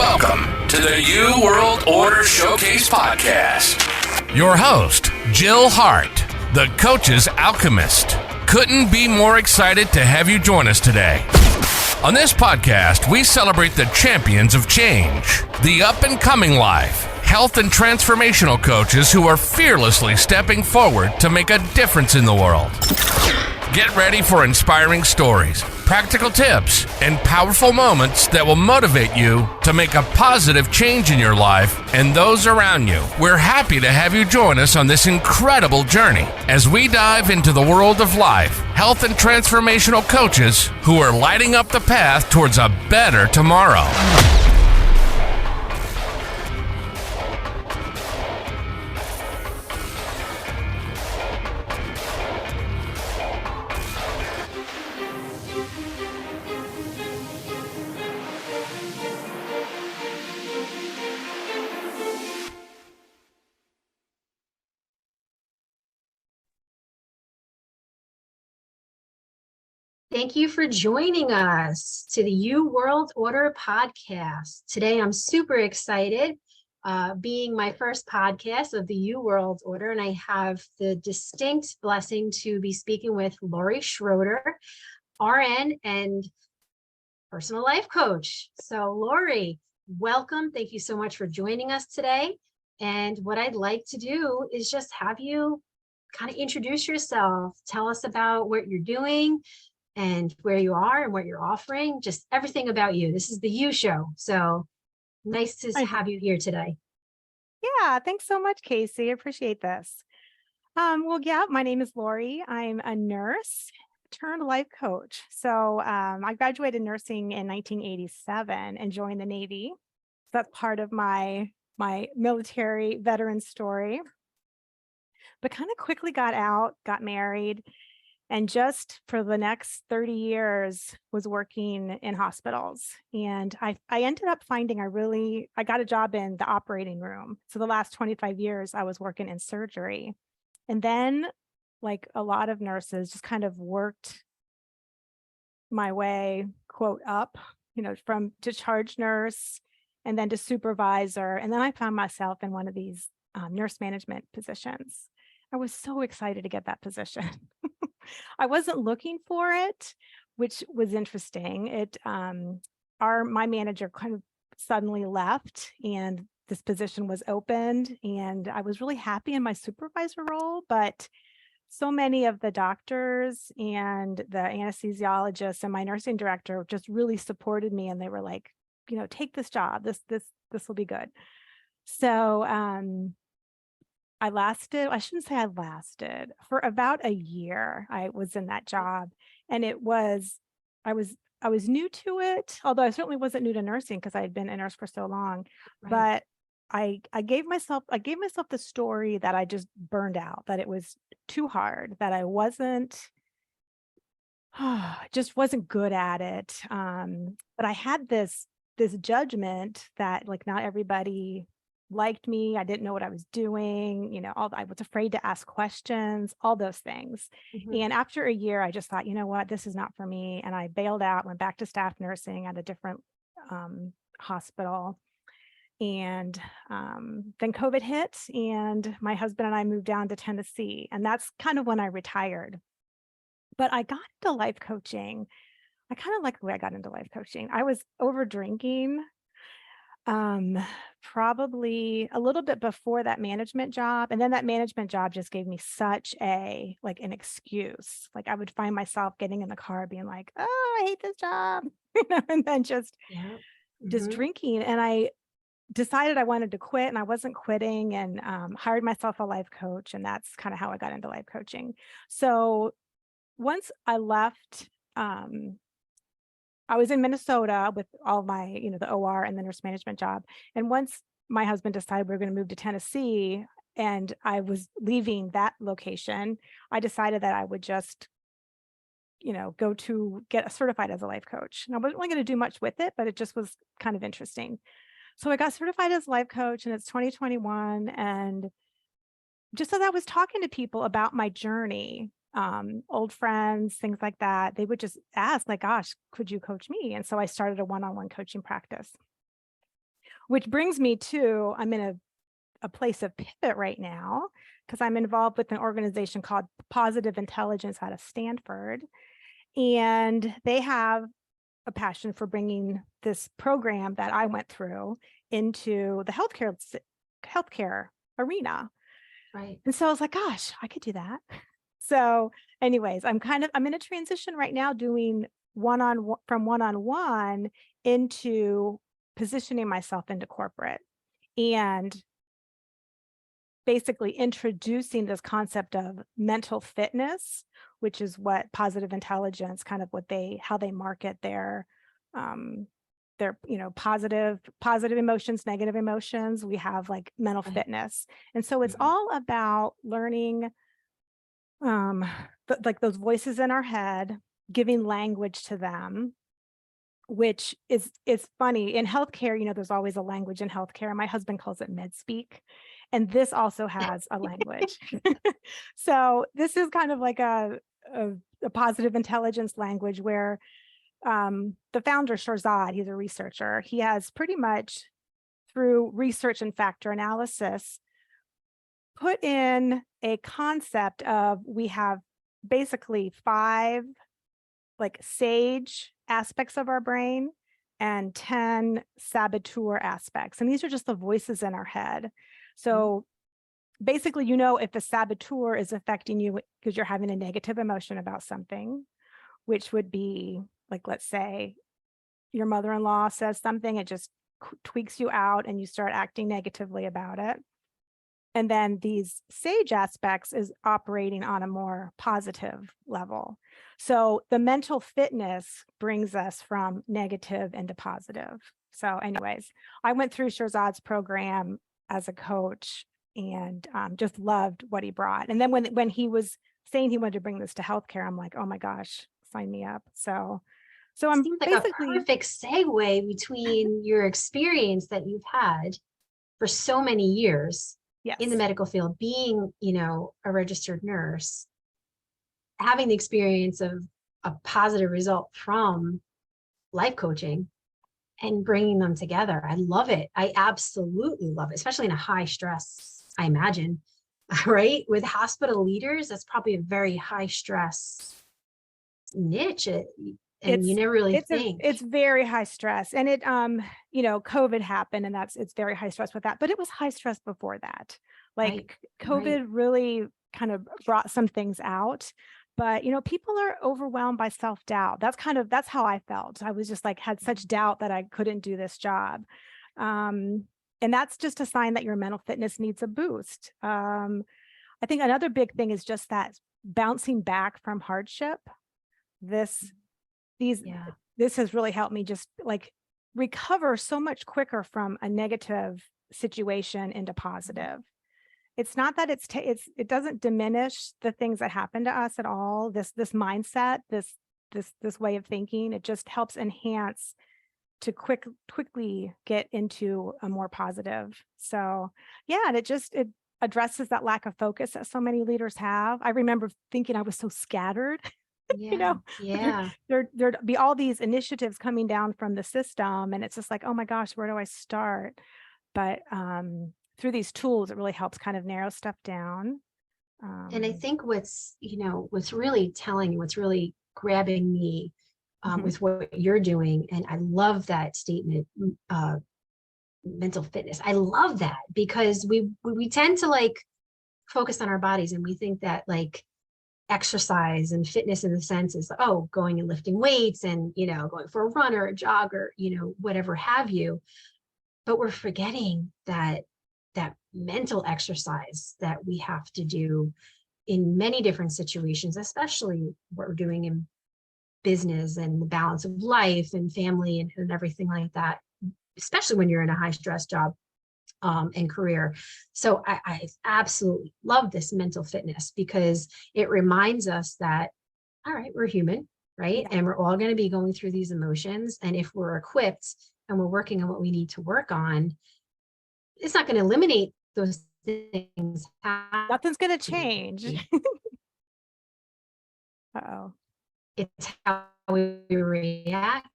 Welcome to the U World Order Showcase Podcast. Your host, Jill Hart, the Coach's Alchemist. Couldn't be more excited to have you join us today. On this podcast, we celebrate the champions of change, the up-and-coming life, health and transformational coaches who are fearlessly stepping forward to make a difference in the world. Get ready for inspiring stories, practical tips, and powerful moments that will motivate you to make a positive change in your life and those around you. We're happy to have you join us on this incredible journey as we dive into the world of life, health, and transformational coaches who are lighting up the path towards a better tomorrow. Thank you for joining us to the U World Order podcast. Today, I'm super excited, being my first podcast of the U World Order, and I have the distinct blessing to be speaking with Laurie Schroeder, RN and personal life coach. So Laurie, welcome. Thank you so much for joining us today. And what I'd like to do is just have you kind of introduce yourself, tell us about what you're doing, and where you are and what you're offering, just everything about you. This is the You Show. So nice to have you here today. Yeah, thanks so much, Kasey. I appreciate this. My name is Laurie. I'm a nurse turned life coach. So I graduated nursing in 1987 and joined the Navy. That's part of my military veteran story. But kind of quickly got out, got married, and just for the next 30 years was working in hospitals. And I ended up finding I got a job in the operating room. So the last 25 years I was working in surgery. And then, like a lot of nurses, just kind of worked my way, quote, up, from to charge nurse and then to supervisor. And then I found myself in one of these nurse management positions. I was so excited to get that position. I wasn't looking for it, which was interesting. My manager kind of suddenly left and this position was opened, and I was really happy in my supervisor role, but so many of the doctors and the anesthesiologists and my nursing director just really supported me, and they were like, take this job. This will be good. So, I shouldn't say I lasted, for about a year. I was in that job, and I was new to it, although I certainly wasn't new to nursing because I had been a nurse for so long. Right. But I gave myself the story that I just burned out, that it was too hard, that I just wasn't good at it. But I had this judgment that, like, not everybody liked me. I didn't know what I was doing. I was afraid to ask questions, all those things. Mm-hmm. And after a year, I just thought, you know what, this is not for me. And I bailed out, went back to staff nursing at a different hospital. And then COVID hit, and my husband and I moved down to Tennessee. And that's kind of when I retired. But I got into life coaching. I kind of like the way I got into life coaching. I was over drinking probably a little bit before that management job. And then that management job just gave me such an excuse. Like, I would find myself getting in the car being like, oh, I hate this job, and then just drinking. And I decided I wanted to quit, and I wasn't quitting, and hired myself a life coach. And that's kind of how I got into life coaching. So once I left, I was in Minnesota with all my, the OR and the nurse management job. And once my husband decided we were going to move to Tennessee and I was leaving that location, I decided that I would just, go to get certified as a life coach. And I wasn't really going to do much with it, but it just was kind of interesting. So I got certified as a life coach, and it's 2021. And just as I was talking to people about my journey, old friends, things like that, they would just ask, like, gosh, could you coach me? And so I started a one-on-one coaching practice. which brings me to, I'm in a place of pivot right now because I'm involved with an organization called Positive Intelligence out of Stanford. And they have a passion for bringing this program that I went through into the healthcare arena. Right. And so I was like, gosh, I could do that. So anyways, I'm in a transition right now doing one-on-one into positioning myself into corporate and basically introducing this concept of mental fitness, which is what Positive Intelligence, kind of how they market their positive emotions, negative emotions. We have like mental fitness. And so it's all about learning like those voices in our head, giving language to them, which is funny. In healthcare, there's always a language in healthcare. My husband calls it med speak. And this also has a language. So this is kind of like a positive intelligence language where the founder, Shirzad, he's a researcher. He has pretty much, through research and factor analysis, put in a concept of, we have basically 5 like sage aspects of our brain and 10 saboteur aspects. And these are just the voices in our head. So basically, if a saboteur is affecting you because you're having a negative emotion about something, which would be like, let's say your mother-in-law says something, it just tweaks you out and you start acting negatively about it. And then these sage aspects is operating on a more positive level. So the mental fitness brings us from negative into positive. So anyways, I went through Shirzad's program as a coach and just loved what he brought. And then when he was saying he wanted to bring this to healthcare, I'm like, oh my gosh, sign me up. So I'm Seems like basically a perfect segue between your experience that you've had for so many years in the medical field, being, a registered nurse, having the experience of a positive result from life coaching and bringing them together. I love it. I absolutely love it, especially in a high stress, I imagine, right? With hospital leaders, that's probably a very high stress niche. And you never really think. It's very high stress. And it, COVID happened and it's very high stress with that, but it was high stress before that. Like COVID really kind of brought some things out, but, people are overwhelmed by self-doubt. That's how I felt. I was just like, had such doubt that I couldn't do this job. And that's just a sign that your mental fitness needs a boost. I think another big thing is just that bouncing back from hardship. This has really helped me just like recover so much quicker from a negative situation into positive. It's not that it doesn't diminish the things that happen to us at all. This mindset, this way of thinking, it just helps enhance to quickly get into a more positive. So yeah, and it addresses that lack of focus that so many leaders have. I remember thinking I was so scattered. There'd be all these initiatives coming down from the system, and it's just like, oh my gosh, where do I start? But through these tools, it really helps kind of narrow stuff down. And I think what's really telling, what's really grabbing me with what you're doing, and I love that statement, mental fitness. I love that because we tend to like focus on our bodies, and we think that like exercise and fitness in the sense is, going and lifting weights and, going for a run or a jog or, whatever have you. But we're forgetting that mental exercise that we have to do in many different situations, especially what we're doing in business and the balance of life and family and everything like that, especially when you're in a high stress job and career. So I absolutely love this mental fitness because it reminds us that, all right, we're human, right? And we're all going to be going through these emotions. And if we're equipped and we're working on what we need to work on, it's not going to eliminate those things. Nothing's going to change. Uh-oh. It's how we react.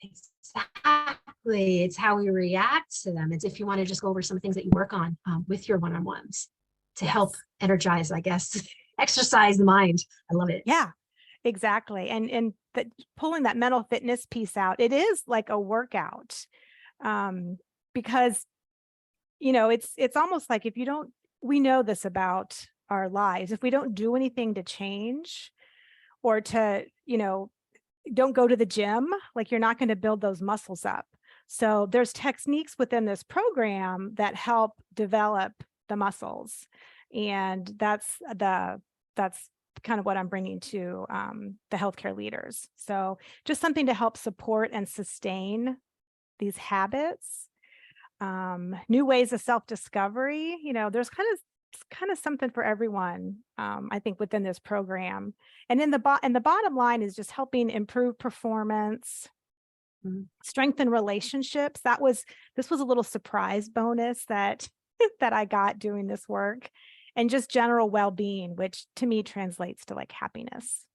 Exactly. Exactly. It's how we react to them. It's if you want to just go over some things that you work on with your one-on-ones to help energize, I guess, exercise the mind. I love it. Yeah, exactly. Pulling that mental fitness piece out, it is like a workout, because, it's almost like we know this about our lives. If we don't do anything to change or to, don't go to the gym, like you're not going to build those muscles up. So there's techniques within this program that help develop the muscles. And that's kind of what I'm bringing to the healthcare leaders. So just something to help support and sustain these habits, new ways of self-discovery. There's kind of something for everyone, I think, within this program. And the bottom line is just helping improve performance, strengthen relationships. This was a little surprise bonus that I got doing this work, and just general well-being, which to me translates to like happiness.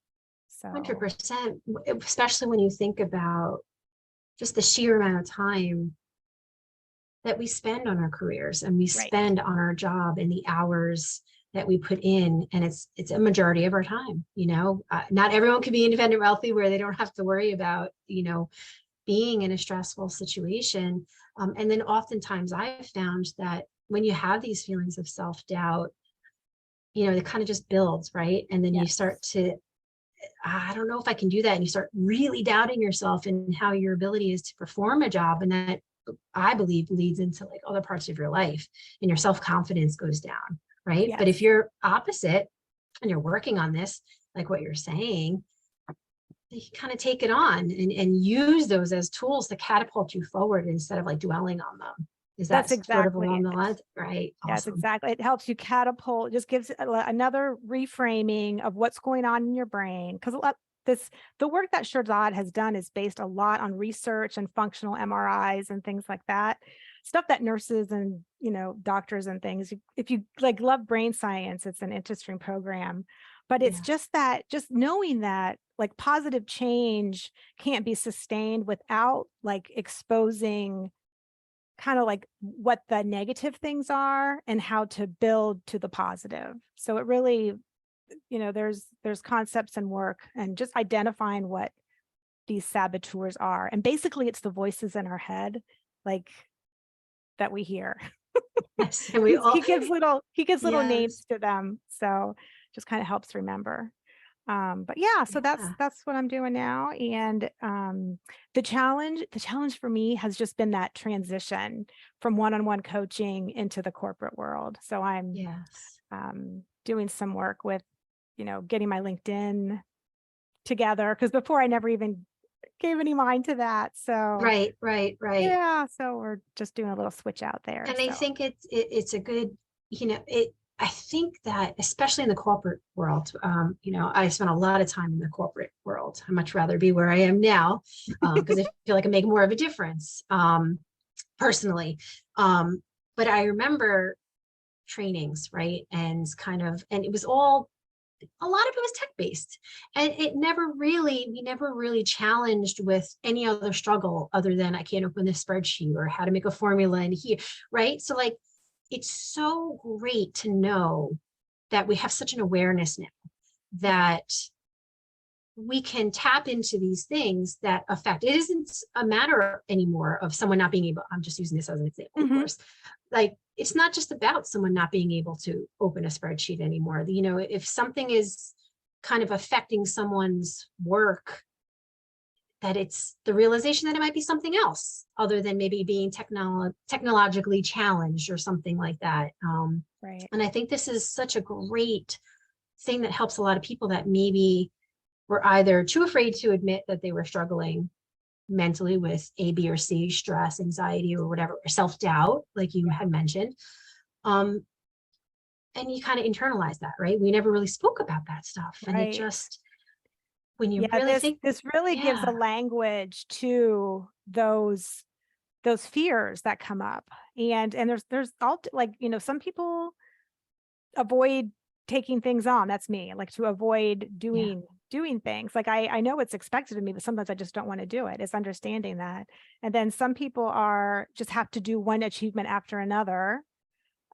So 100%, especially when you think about just the sheer amount of time that we spend on our careers and we spend on our job and the hours that we put in. And it's a majority of our time, not everyone can be independent wealthy where they don't have to worry about, being in a stressful situation. And then oftentimes I've found that when you have these feelings of self-doubt, it kind of just builds, right? And then you start to, I don't know if I can do that. And you start really doubting yourself and how your ability is to perform a job. And that, I believe, leads into like other parts of your life, and your self-confidence goes down, right? But if you're opposite and you're working on this, like what you're saying, you kind of take it on and use those as tools to catapult you forward instead of like dwelling on them. That's exactly sort of along the lines, right? Awesome. Yes, exactly. It helps you catapult, just gives another reframing of what's going on in your brain. Because the work that Shirzad has done is based a lot on research and functional MRIs and things like that. Stuff that nurses and, doctors and things, if you like love brain science, it's an interesting program. But it's just knowing that like positive change can't be sustained without like exposing kind of like what the negative things are and how to build to the positive. So it really, there's concepts and work and just identifying what these saboteurs are. And basically it's the voices in our head, like that we hear. Yes, and he gives little names to them. So just kind of helps remember. But so that's what I'm doing now. And the challenge for me has just been that transition from one-on-one coaching into the corporate world. So I'm doing some work with, getting my LinkedIn together, because before I never even gave any mind to that. So right. Yeah. So we're just doing a little switch out there. And I think it's a good, I think that especially in the corporate world, I spent a lot of time in the corporate world. I'd much rather be where I am now because I feel like I make more of a difference personally. But I remember trainings, right? And it was all, a lot of it was tech-based, and we never really challenged with any other struggle other than I can't open this spreadsheet or how to make a formula in here, right? So like, it's so great to know that we have such an awareness now that we can tap into these things that affect. It isn't a matter anymore of someone not being able, I'm just using this as an example, of course, like it's not just about someone not being able to open a spreadsheet anymore. If something is kind of affecting someone's work, that it's the realization that it might be something else other than maybe being technologically challenged or something like that. Right. And I think this is such a great thing that helps a lot of people that maybe were either too afraid to admit that they were struggling mentally with A, B, or C, stress, anxiety, or whatever, or self-doubt, like you had mentioned. And you kind of internalize that, right? We never really spoke about that stuff. And it just, when you really think, this really gives a language to those fears that come up. And there's all like, some people avoid taking things on. That's me, like to avoid doing doing things. Like I know it's expected of me, but sometimes I just don't want to do it. It's understanding that. And then some people are just have to do one achievement after another.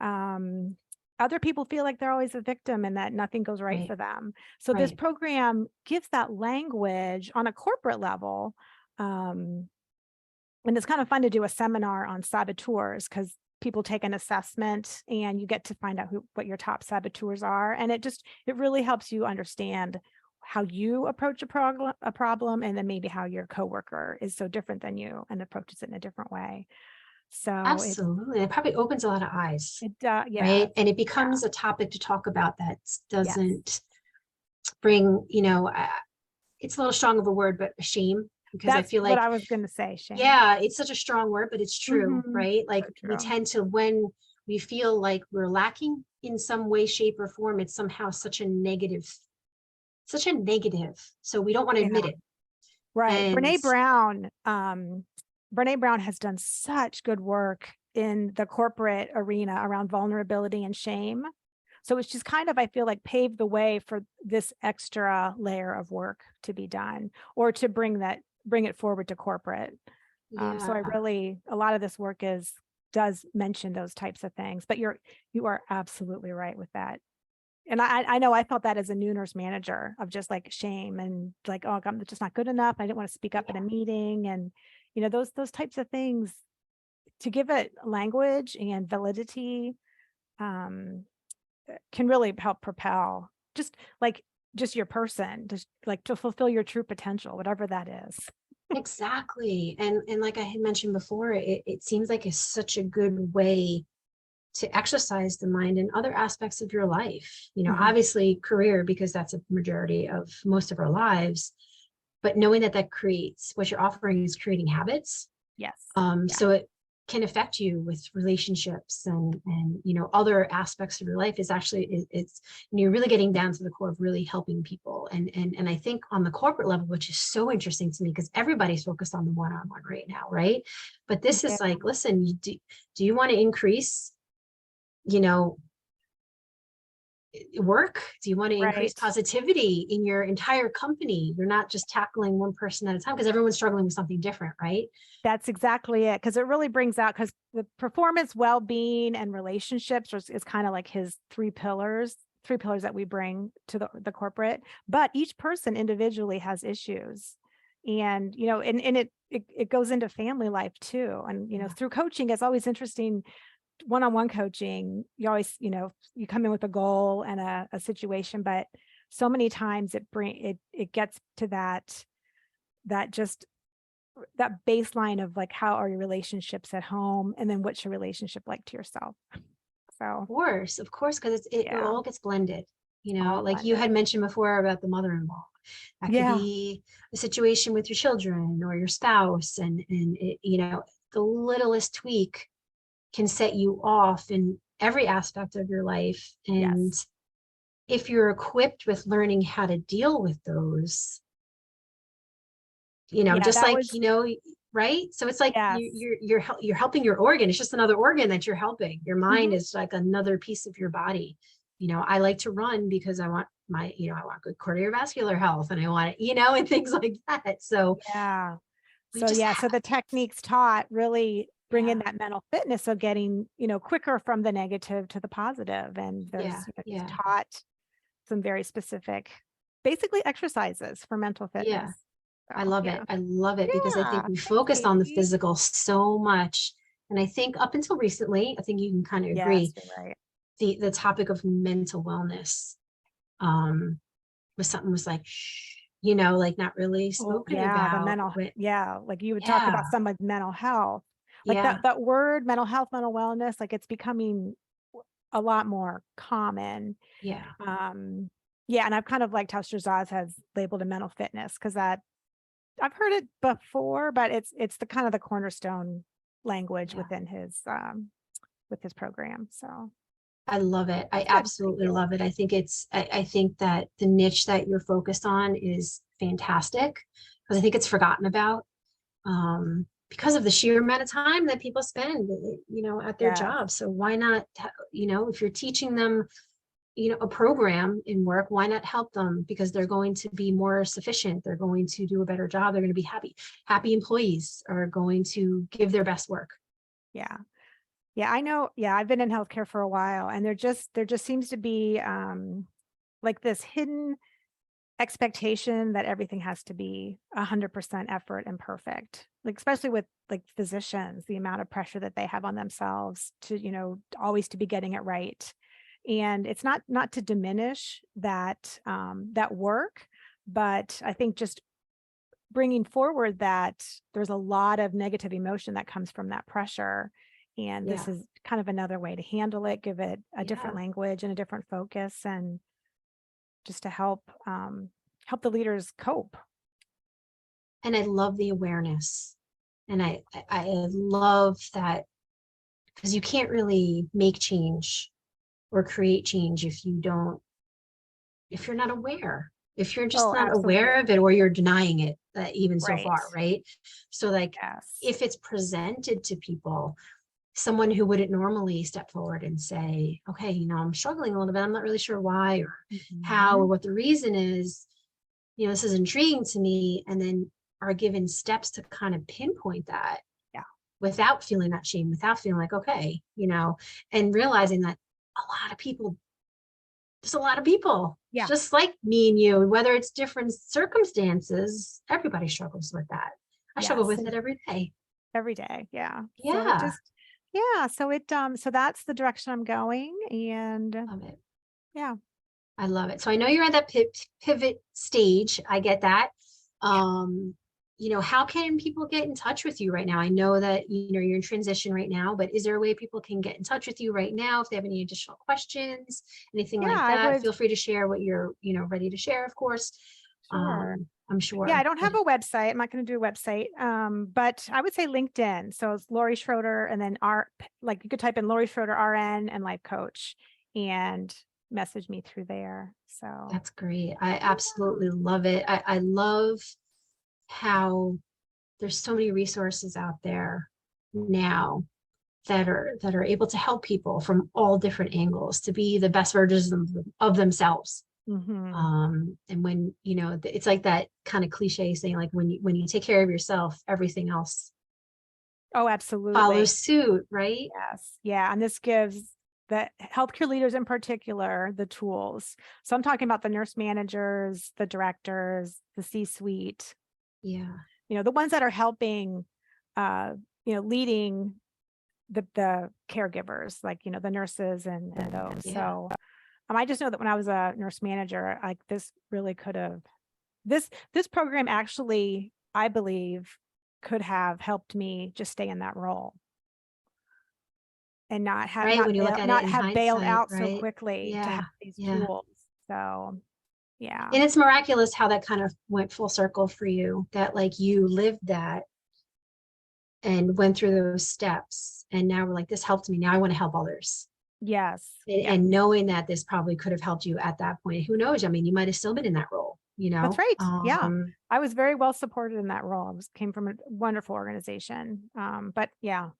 Other people feel like they're always a victim and that nothing goes right for them. So this program gives that language on a corporate level. And it's kind of fun to do a seminar on saboteurs because people take an assessment and you get to find out what your top saboteurs are. And it really helps you understand how you approach a problem and then maybe how your coworker is so different than you and approaches it in a different way. So absolutely, it probably opens a lot of eyes. It yeah, right, and it becomes a topic to talk about that doesn't bring, it's a little strong of a word, but shame, because I feel like what I was going to say. Shame. Yeah, it's such a strong word, but it's true, right? Like we tend to, when we feel like we're lacking in some way, shape, or form, it's somehow such a negative. So we don't want to admit it. Right. Brene Brown has done such good work in the corporate arena around vulnerability and shame. So it's just kind of, I feel like, paved the way for this extra layer of work to be done, or to bring it forward to corporate. So a lot of this work does mention those types of things, but you are absolutely right with that. And I know I felt that as a new nurse manager, of just like shame and like, oh, I'm just not good enough. I didn't want to speak up in a meeting, and those types of things, to give it language and validity can really help propel just your person, just like to fulfill your true potential, whatever that is. Exactly. And like I had mentioned before, it seems like it's such a good way to exercise the mind in other aspects of your life. Obviously career, because that's a majority of most of our lives, but knowing that creates, what you're offering is creating habits. Yes. So it can affect you with relationships and other aspects of your life. Is actually, it's you're really getting down to the core of really helping people. And I think on the corporate level, which is so interesting to me, because everybody's focused on the one-on-one right now, right? But this is like, listen, do you want to increase work? Do you want to increase positivity in your entire company? You're not just tackling one person at a time, because everyone's struggling with something different, right? That's exactly it. Because it really brings out, because the performance, well-being, and relationships is kind of like his three pillars that we bring to the corporate, but each person individually has issues. And, and it goes into family life too. And, through coaching, it's always interesting. One-on-one coaching, you always, you come in with a goal and a situation, but so many times it gets to that baseline of like, how are your relationships at home? And then what's your relationship like to yourself? So of course, because it all gets blended, like you had mentioned before about the mother-in-law. That could be a situation with your children or your spouse, and it, the littlest tweak can set you off in every aspect of your life. And if you're equipped with learning how to deal with those, just like, right? So it's like you're helping your organ. It's just another organ that you're helping. Your mind is like another piece of your body. I like to run because I want I want good cardiovascular health, and I want it, and things like that. So so the techniques taught really bring in that mental fitness of getting, quicker from the negative to the positive. And there's taught some very specific, basically, exercises for mental fitness. Yeah. So, I love it. I love it because I think we focused on the physical so much. And I think up until recently, I think you can kind of agree, the topic of mental wellness was like, like not really spoken about. The mental, like you would talk about someone's mental health. Like that word, mental health, mental wellness, like it's becoming a lot more common. And I've kind of liked how Shirzad has labeled a mental fitness, because that I've heard it before, but it's the kind of the cornerstone language within his with his program. So I love it. I absolutely love it. I think I think that the niche that you're focused on is fantastic, because I think it's forgotten about. Because of the sheer amount of time that people spend, at their jobs. So why not, if you're teaching them, a program in work, why not help them? Because they're going to be more sufficient. They're going to do a better job. They're going to be happy. Happy employees are going to give their best work. Yeah. Yeah, I know. Yeah, I've been in healthcare for a while, and there just seems to be like this hidden expectation that everything has to be 100% effort and perfect. Like, especially with like physicians, the amount of pressure that they have on themselves to, always to be getting it right. And it's not to diminish that that work, but I think just bringing forward that there's a lot of negative emotion that comes from that pressure. And this is kind of another way to handle it, give it a different language and a different focus, and just to help the leaders cope. And I love the awareness. And I love that, because you can't really make change or create change if you're not aware, if you're just not aware of it, or you're denying it, even so far, right? So like, if it's presented to people, someone who wouldn't normally step forward and say, okay, I'm struggling a little bit, I'm not really sure why or how or what the reason is, this is intriguing to me, and then are given steps to kind of pinpoint that without feeling that shame, without feeling like, okay, and realizing that there's a lot of people just like me and you, whether it's different circumstances, everybody struggles with that. I struggle with it every day. Every day. Yeah. Yeah. So that's the direction I'm going, and love it. Yeah. I love it. So I know you're at that pivot stage. I get that. How can people get in touch with you right now? I know that, you're in transition right now, but is there a way people can get in touch with you right now? If they have any additional questions, anything like that, feel free to share what you're, ready to share, of course. Sure. I'm sure. Yeah, I don't have a website. I'm not going to do a website. But I would say LinkedIn. So it's Laurie Schroeder, and then you could type in Laurie Schroeder RN and life coach and message me through there. So that's great. I absolutely love it. I love how there's so many resources out there now that are able to help people from all different angles to be the best versions of themselves. And when it's like that kind of cliche saying, like when you take care of yourself, everything else absolutely follows suit, right? Yes. Yeah. And this gives the healthcare leaders in particular the tools. So I'm talking about the nurse managers, the directors, the C-suite, the ones that are helping leading the caregivers, like the nurses and those. So I just know that when I was a nurse manager, like this really could have, this program actually, I believe, could have helped me just stay in that role and not have bailed out so quickly to have these tools. So and it's miraculous how that kind of went full circle for you, that like you lived that and went through those steps, and now we're like, this helped me, now I want to help others. Yes. And knowing that this probably could have helped you at that point. Who knows? I mean, you might have still been in that role, That's right. I was very well supported in that role. Came from a wonderful organization. But yeah.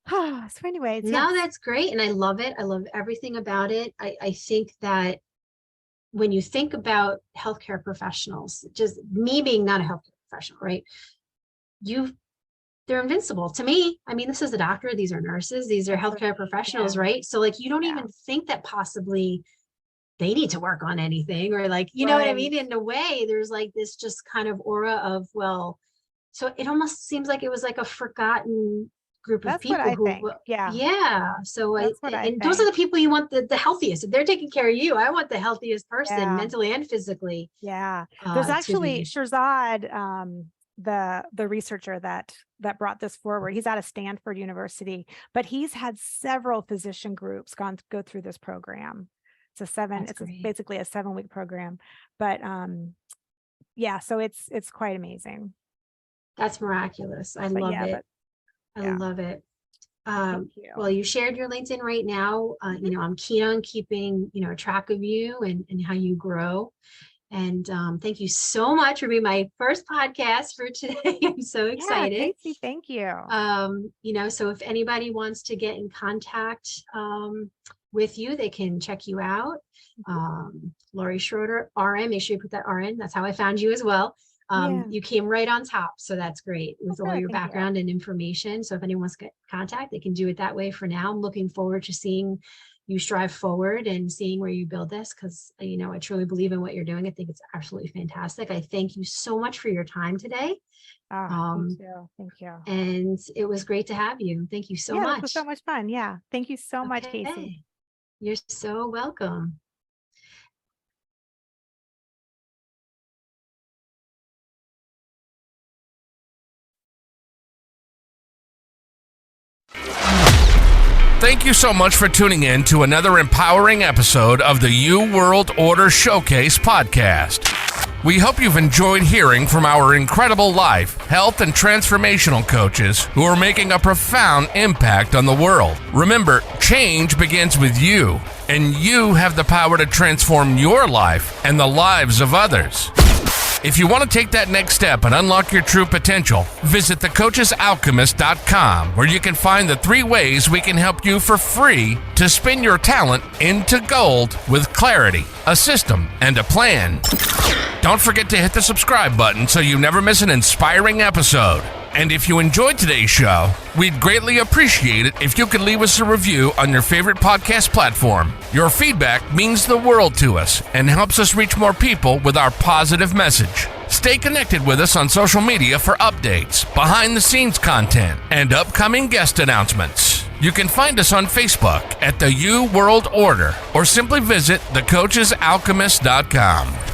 So anyways. No, that's great. And I love it. I love everything about it. I think that when you think about healthcare professionals, just me being not a healthcare professional, right? They're invincible to me. I mean, this is a doctor, these are nurses, these are healthcare professionals, right? So like, you don't even think that possibly they need to work on anything, or like, you know what I mean? In a way, there's like this just kind of aura of, well, so it almost seems like it was like a forgotten group of people. That's what I think. Yeah. So those are the people you want, the healthiest. If they're taking care of you, I want the healthiest person, mentally and physically. Yeah. There's actually Shirzad, the researcher that brought this forward. He's out of Stanford University, but he's had several physician groups go through this program. It's basically a 7-week program, but so it's quite amazing. That's miraculous. I love it. I love it. Well, you shared your LinkedIn right now. I'm keen on keeping, track of you and how you grow. And thank you so much for being my first podcast for today. I'm so excited. Kasey, thank you. So if anybody wants to get in contact with you. They can check you out. Laurie Schroeder, RN, make sure you put that RN. That's how I found you as well. You came right on top. So that's great with all your background and information. So if anyone wants to get contact, they can do it that way for now. I'm looking forward to seeing you strive forward and seeing where you build this, because, you know, I truly believe in what you're doing. I think it's absolutely fantastic. I thank you so much for your time today. Thank you. And it was great to have you. Thank you so much. It was so much fun. Yeah. Thank you so much, Kasey. You're so welcome. Thank you so much for tuning in to another empowering episode of the You World Order Showcase podcast. We hope you've enjoyed hearing from our incredible life, health, and transformational coaches who are making a profound impact on the world. Remember, change begins with you, and you have the power to transform your life and the lives of others. If you want to take that next step and unlock your true potential, visit thecoachesalchemist.com, where you can find the 3 ways we can help you for free to spin your talent into gold with clarity, a system, and a plan. Don't forget to hit the subscribe button so you never miss an inspiring episode. And if you enjoyed today's show, we'd greatly appreciate it if you could leave us a review on your favorite podcast platform. Your feedback means the world to us and helps us reach more people with our positive message. Stay connected with us on social media for updates, behind-the-scenes content, and upcoming guest announcements. You can find us on Facebook at the You World Order, or simply visit thecoachesalchemist.com.